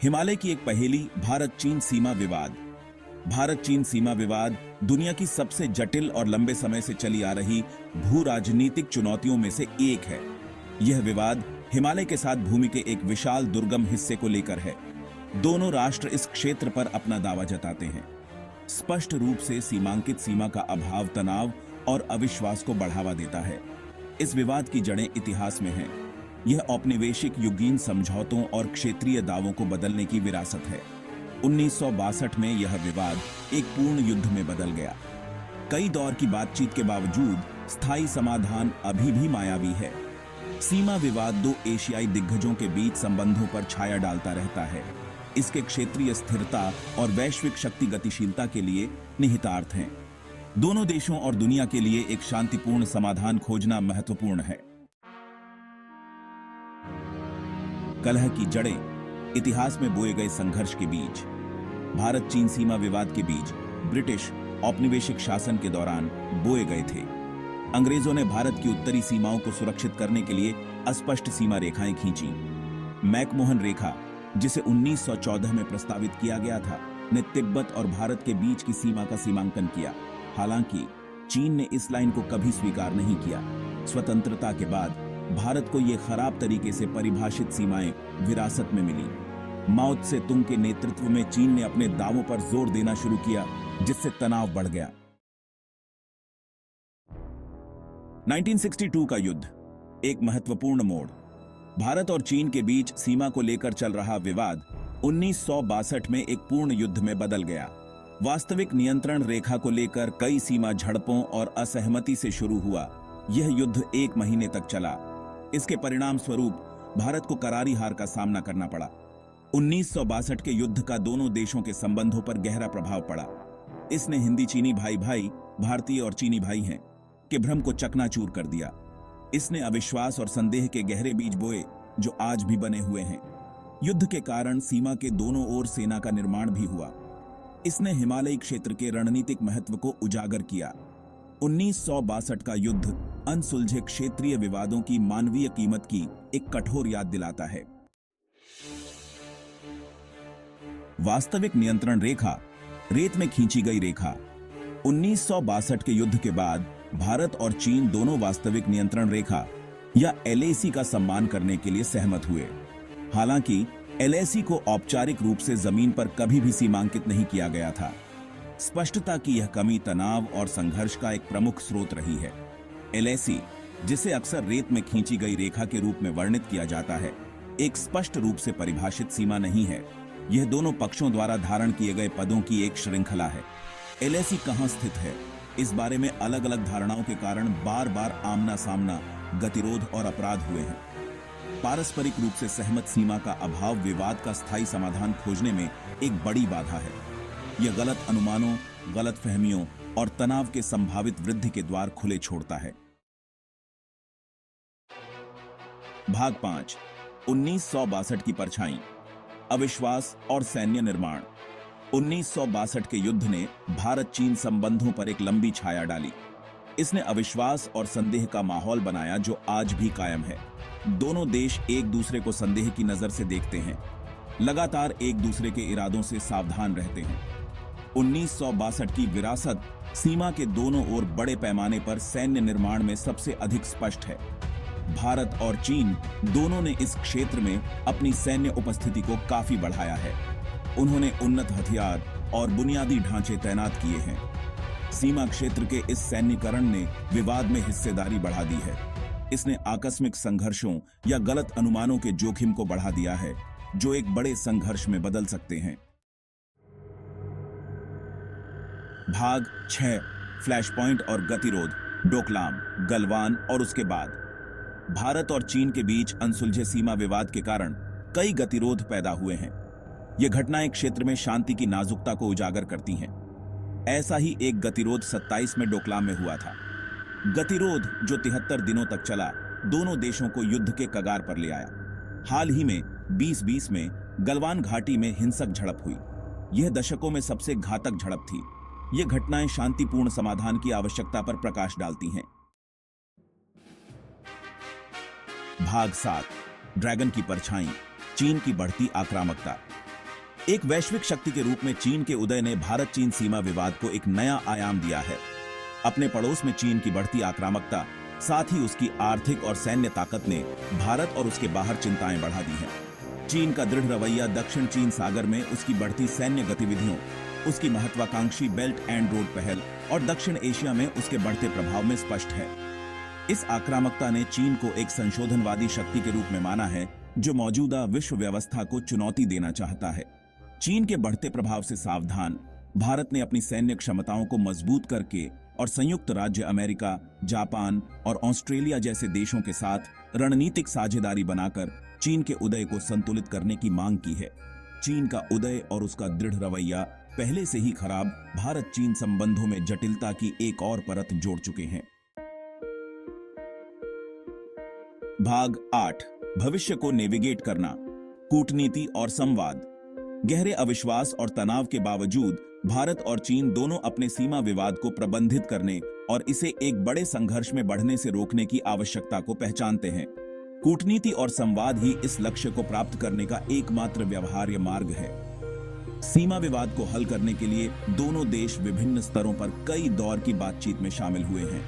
हिमालय की एक पहेली, भारत चीन सीमा विवाद। भारत चीन सीमा विवाद दुनिया की सबसे जटिल और लंबे समय से चली आ रही भू राजनीतिक चुनौतियों में से एक है। यह विवाद हिमालय के साथ भूमि के एक विशाल दुर्गम हिस्से को लेकर है। दोनों राष्ट्र इस क्षेत्र पर अपना दावा जताते हैं। स्पष्ट रूप से सीमांकित सीमा का अभाव तनाव और अविश्वास को बढ़ावा देता है। इस विवाद की जड़ें इतिहास में हैं। यह औपनिवेशिक युगीन समझौतों और क्षेत्रीय दावों को बदलने की विरासत है। 1962 में यह विवाद एक पूर्ण युद्ध में बदल गया। कई दौर की बातचीत के बावजूद स्थायी समाधान अभी भी मायावी है। सीमा विवाद दो एशियाई दिग्गजों के बीच संबंधों पर छाया डालता रहता है। इसके क्षेत्रीय स्थिरता और वैश्विक शक्ति गतिशीलता के लिए निहितार्थ हैं। दोनों देशों और दुनिया के लिए एक शांतिपूर्ण समाधान खोजना महत्वपूर्ण है। कलह की जड़ें इतिहास में बोए गए संघर्ष के बीच। भारत चीन सीमा विवाद के बीच ब्रिटिश औपनिवेशिक शासन के दौरान बोए गए थे। अंग्रेजों ने भारत की उत्तरी सीमाओं को सुरक्षित करने के लिए अस्पष्ट सीमा रेखाएं खींची। मैकमोहन रेखा, जिसे 1914 में प्रस्तावित किया गया था, ने तिब्बत और भारत के बीच की सीमा का सीमांकन किया। हालांकि चीन ने इस लाइन को कभी स्वीकार नहीं किया। स्वतंत्रता के बाद भारत को ये खराब तरीके से परिभाषित सीमाएं विरासत में मिली। माओ त्से तुंग के नेतृत्व में चीन ने अपने दावों पर जोर देना शुरू किया, जिससे तनाव बढ़ गया। 1962 का युद्ध, एक महत्वपूर्ण मोड़। भारत और चीन के बीच सीमा को लेकर चल रहा विवाद 1962 में एक पूर्ण युद्ध में बदल गया। वास्तविक नियंत्रण रेखा को लेकर कई सीमा झड़पों और असहमति से शुरू हुआ। यह युद्ध 1 महीने तक चला। इसके परिणाम स्वरूप भारत को करारी हार का सामना करना पड़ा। 1962 के युद्ध का दोनों देशों के संबंधों पर गहरा प्रभाव पड़ा। इसने हिंदी चीनी भाई भाई, भारतीय और चीनी भाई हैं, के भ्रम को चकनाचूर कर दिया। इसने अविश्वास और संदेह के गहरे बीज बोए, जो आज भी बने हुए हैं। युद्ध के कारण सीमा के दोनों ओर सेना का निर्माण भी हुआ। इसने हिमालयी क्षेत्र के रणनीतिक महत्व को उजागर किया। 1962 का युद्ध अनसुलझे क्षेत्रीय विवादों की मानवीय कीमत की एक कठोर याद दिलाता है। वास्तविक नियंत्रण रेखा, रेत में खींची गई रेखा। 1962 के युद्ध के बाद भारत और चीन दोनों वास्तविक नियंत्रण रेखा या एलएसी का सम्मान करने के लिए सहमत हुए। हालांकि एलएसी को औपचारिक रूप से जमीन पर कभी भी सीमांकित नहीं किया गया था। स्पष्टता की यह कमी तनाव और संघर्ष का एक प्रमुख स्रोत रही है। एलएसी, जिसे अक्सर रेत में खींची गई रेखा के रूप में वर्णित किया जाता है, एक स्पष्ट रूप से परिभाषित सीमा नहीं है। यह दोनों पक्षों द्वारा धारण किए गए पदों की एक श्रृंखला है। एलएसी कहां स्थित है, इस बारे में अलग अलग धारणाओं के कारण बार बार आमना सामना, गतिरोध और अपराध हुए हैं। पारस्परिक रूप से सहमत सीमा का अभाव विवाद का स्थायी समाधान खोजने में एक बड़ी बाधा है। यह गलत अनुमानों, गलत फहमियों और तनाव के संभावित वृद्धि के द्वार खुले छोड़ता है। भाग 5, 1962 की परछाई, अविश्वास और सैन्य निर्माण। 1962 के युद्ध ने भारत चीन संबंधों पर एक लंबी छाया डाली। इसने अविश्वास और संदेह का माहौल बनाया, जो आज भी कायम है। दोनों देश एक दूसरे को संदेह की नजर से देखते हैं, लगातार एक दूसरे के इरादों से सावधान रहते हैं। 1962 की विरासत सीमा के दोनों ओर बड़े पैमाने पर सैन्य निर्माण में सबसे अधिक स्पष्ट है। भारत और चीन दोनों ने इस क्षेत्र में अपनी सैन्य उपस्थिति को काफी बढ़ाया है। उन्होंने उन्नत हथियार और बुनियादी ढांचे तैनात किए हैं। सीमा क्षेत्र के इस सैन्यीकरण ने विवाद में हिस्सेदारी बढ़ा दी है। इसने आकस्मिक संघर्षों या गलत अनुमानों के जोखिम को बढ़ा दिया है, जो एक बड़े संघर्ष में बदल सकते हैं। भाग 6, फ्लैश पॉइंट और गतिरोध, डोकलाम, गलवान और उसके बाद। भारत और चीन के बीच अनसुलझे सीमा विवाद के कारण कई गतिरोध पैदा हुए हैं। ये घटनाएं क्षेत्र में शांति की नाजुकता को उजागर करती हैं। ऐसा ही एक गतिरोध 27 में डोकलाम में हुआ था। गतिरोध, जो 73 दिनों तक चला, दोनों देशों को युद्ध के कगार पर ले आया। हाल ही में 2020 में गलवान घाटी में हिंसक झड़प हुई। यह दशकों में सबसे घातक झड़प थी। ये घटनाएं शांतिपूर्ण समाधान की आवश्यकता पर प्रकाश डालती हैं। भाग 7, ड्रैगन की परछाई, चीन की बढ़ती आक्रामकता। एक वैश्विक शक्ति के रूप में चीन के उदय ने भारत चीन सीमा विवाद को एक नया आयाम दिया है। अपने पड़ोस में चीन की बढ़ती आक्रामकता, साथ ही उसकी आर्थिक और सैन्य ताकत ने भारत और उसके बाहर चिंताएं बढ़ा दी हैं। चीन का दृढ़ रवैया दक्षिण चीन सागर में उसकी बढ़ती सैन्य गतिविधियों, उसकी महत्वाकांक्षी बेल्ट एंड रोड पहल और दक्षिण एशिया में उसके बढ़ते प्रभाव में स्पष्ट है। इस आक्रामकता ने चीन को एक संशोधनवादी शक्ति के रूप में माना है, जो मौजूदा विश्व व्यवस्था को चुनौती देना चाहता है। चीन के बढ़ते प्रभाव से सावधान भारत ने अपनी सैन्य क्षमताओं को मजबूत करके और संयुक्त राज्य अमेरिका, जापान और ऑस्ट्रेलिया जैसे देशों के साथ रणनीतिक साझेदारी बनाकर चीन के उदय को संतुलित करने की मांग की है। चीन का उदय और उसका दृढ़ रवैया पहले से ही खराब भारत चीन संबंधों में जटिलता की एक और परत जोड़ चुके हैं। भाग 8, भविष्य को नेविगेट करना, कूटनीति और संवाद। गहरे अविश्वास और तनाव के बावजूद भारत और चीन दोनों अपने सीमा विवाद को प्रबंधित करने और इसे एक बड़े संघर्ष में बढ़ने से रोकने की आवश्यकता को पहचानते हैं। कूटनीति और संवाद ही इस लक्ष्य को प्राप्त करने का एकमात्र व्यवहार्य मार्ग है। सीमा विवाद को हल करने के लिए दोनों देश विभिन्न स्तरों पर कई दौर की बातचीत में शामिल हुए हैं।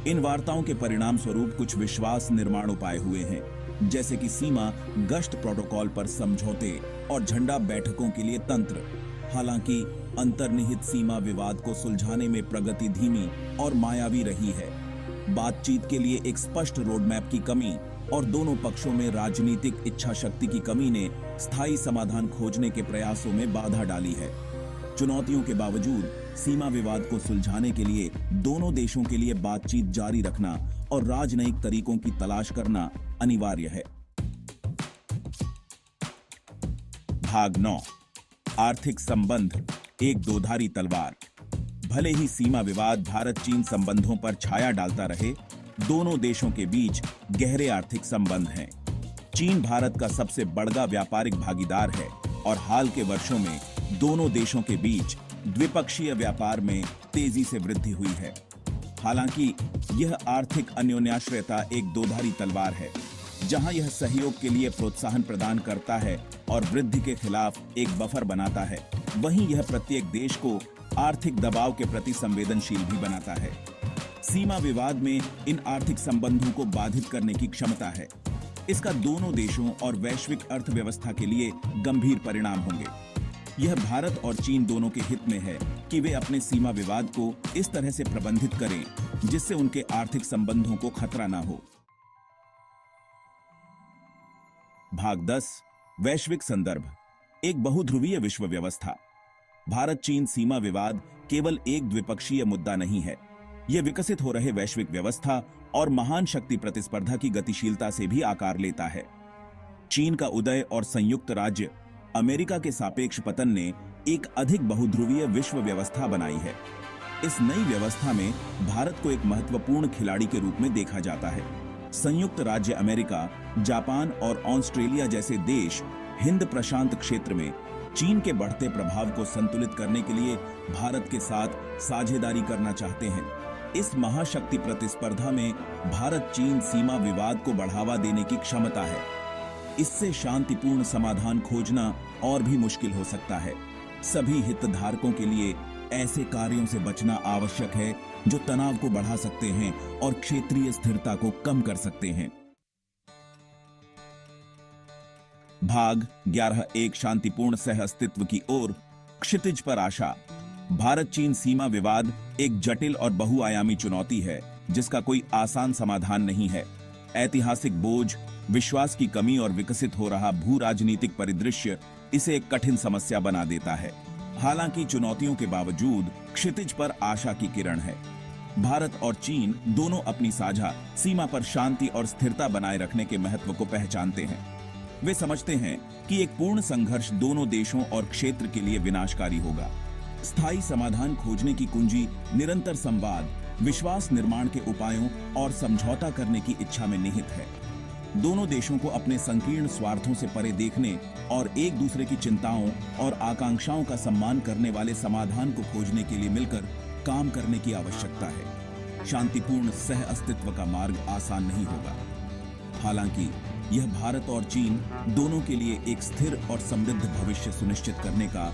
इन वार्ताओं के परिणाम स्वरूप कुछ विश्वास निर्माण उपाय हुए हैं, जैसे कि सीमा गश्त प्रोटोकॉल पर समझौते और झंडा बैठकों के लिए तंत्र। हालांकि अंतर्निहित सीमा विवाद को सुलझाने में प्रगति धीमी और मायावी रही है। बातचीत के लिए एक स्पष्ट रोडमैप की कमी और दोनों पक्षों में राजनीतिक इच्छा शक्ति की कमी ने स्थायी समाधान खोजने के प्रयासों में बाधा डाली है। चुनौतियों के बावजूद सीमा विवाद को सुलझाने के लिए दोनों देशों के लिए बातचीत जारी रखना और राजनयिक तरीकों की तलाश करना अनिवार्य है। भाग 9, आर्थिक संबंध, एक दोधारी तलवार। भले ही सीमा विवाद भारत चीन संबंधों पर छाया डालता रहे, दोनों देशों के बीच गहरे आर्थिक संबंध हैं। चीन भारत का सबसे बड़ा व्यापारिक भागीदार है और हाल के वर्षों में दोनों देशों के बीच द्विपक्षीय व्यापार में तेजी से वृद्धि हुई है। हालांकि यह आर्थिक अन्योन्याश्रयता एक दोधारी तलवार है। जहां यह सहयोग के लिए प्रोत्साहन प्रदान करता है और वृद्धि के खिलाफ एक बफर बनाता है, वहीं यह प्रत्येक देश को आर्थिक दबाव के प्रति संवेदनशील भी बनाता है। सीमा विवाद में इन आर्थिक संबंधों को बाधित करने की क्षमता है। इसका दोनों देशों और वैश्विक अर्थव्यवस्था के लिए गंभीर परिणाम होंगे। यह भारत और चीन दोनों के हित में है कि वे अपने सीमा विवाद को इस तरह से प्रबंधित करें जिससे उनके आर्थिक संबंधों को खतरा ना हो। भाग 10, वैश्विक संदर्भ, एक बहुध्रुवीय विश्व व्यवस्था। भारत चीन सीमा विवाद केवल एक द्विपक्षीय मुद्दा नहीं है। यह विकसित हो रहे वैश्विक व्यवस्था और महान शक्ति प्रतिस्पर्धा की गतिशीलता से भी आकार लेता है। चीन का उदय और संयुक्त राज्य अमेरिका के सापेक्ष पतन ने एक अधिक बहुध्रुवीय विश्व व्यवस्था बनाई है। इस नई व्यवस्था में भारत को एक महत्वपूर्ण खिलाड़ी के रूप में देखा जाता है। संयुक्त राज्य अमेरिका, जापान और ऑस्ट्रेलिया जैसे देश हिंद प्रशांत क्षेत्र में चीन के बढ़ते प्रभाव को संतुलित करने के लिए भारत के साथ साझेदारी करना चाहते हैं। इस महाशक्ति प्रतिस्पर्धा में भारत चीन सीमा विवाद को बढ़ावा देने की क्षमता है। इससे शांतिपूर्ण समाधान खोजना और भी मुश्किल हो सकता है। सभी हितधारकों के लिए ऐसे कार्यों से बचना आवश्यक है जो तनाव को बढ़ा सकते हैं और क्षेत्रीय स्थिरता को कम कर सकते हैं। भाग 11, एक शांतिपूर्ण सह अस्तित्व की ओर, क्षितिज पर आशा। भारत चीन सीमा विवाद एक जटिल और बहुआयामी चुनौती है जिसका कोई आसान समाधान नहीं है। ऐतिहासिक बोझ, विश्वास की कमी और विकसित हो रहा भू राजनीतिक परिदृश्य इसे एक कठिन समस्या बना देता है। हालांकि चुनौतियों के बावजूद क्षितिज पर आशा की किरण है। भारत और चीन दोनों अपनी साझा सीमा पर शांति और स्थिरता बनाए रखने के महत्व को पहचानते हैं। वे समझते हैं कि एक पूर्ण संघर्ष दोनों देशों और क्षेत्र के लिए विनाशकारी होगा। स्थायी समाधान खोजने की कुंजी निरंतर संवाद, विश्वास निर्माण के उपायों और समझौता करने की इच्छा में निहित है। दोनों देशों को अपने संकीर्ण स्वार्थों से परे देखने और एक दूसरे की चिंताओं और आकांक्षाओं का सम्मान करने वाले समाधान को खोजने के लिए मिलकर काम करने की आवश्यकता है। शांतिपूर्ण सह अस्तित्व का मार्ग आसान नहीं होगा। हालांकि यह भारत और चीन दोनों के लिए एक स्थिर और समृद्ध भविष्य सुनिश्चित करने का